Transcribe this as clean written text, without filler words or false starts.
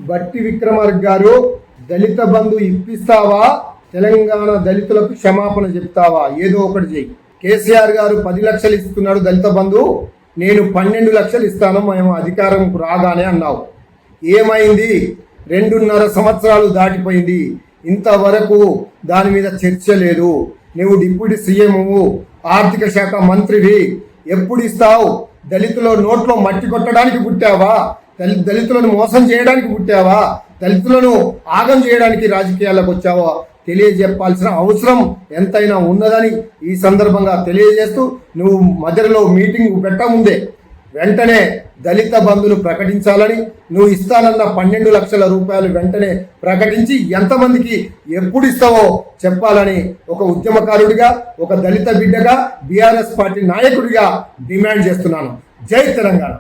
బట్టి విక్రమార్క గారు, దళిత బంధు ఇప్పిస్తావా, తెలంగాణ దళితులకు క్షమాపణ చెప్తావా? ఏదో ఒకటి చెయ్యి. కేసీఆర్ గారు 10 లక్షలు ఇస్తున్నాడు దళిత బంధు, నేను 12 లక్షలు ఇస్తాను మేము అధికారం రాగానే అన్నావు. ఏమైంది? 2.5 సంవత్సరాలు దాటిపోయింది, ఇంతవరకు దాని మీద చర్చ లేదు. నువ్వు డిప్యూటీ సీఎం, ఆర్థిక శాఖ మంత్రివి, ఎప్పుడు ఇస్తావు? దళితుల నోట్లో మట్టి కొట్టడానికి పుట్టావా? దళితులను మోసం చేయడానికి పుట్టావా? దళితులను ఆగం చేయడానికి రాజకీయాలకు వచ్చావా? తెలియజెప్పాల్సిన అవసరం ఎంతైనా ఉన్నదని ఈ సందర్భంగా తెలియజేస్తూ, నువ్వు మధ్యలో మీటింగ్ పెట్టముందే వెంటనే దళిత బంధును ప్రకటించాలని, నువ్వు ఇస్తానన్న 12 లక్షల రూపాయలు వెంటనే ప్రకటించి ఎంతమందికి ఎప్పుడు ఇస్తావో చెప్పాలని ఒక ఉద్యమకారుడిగా, ఒక దళిత బిడ్డగా, బీఆర్ఎస్ పార్టీ నాయకుడిగా డిమాండ్ చేస్తున్నాను. జై తెలంగాణ.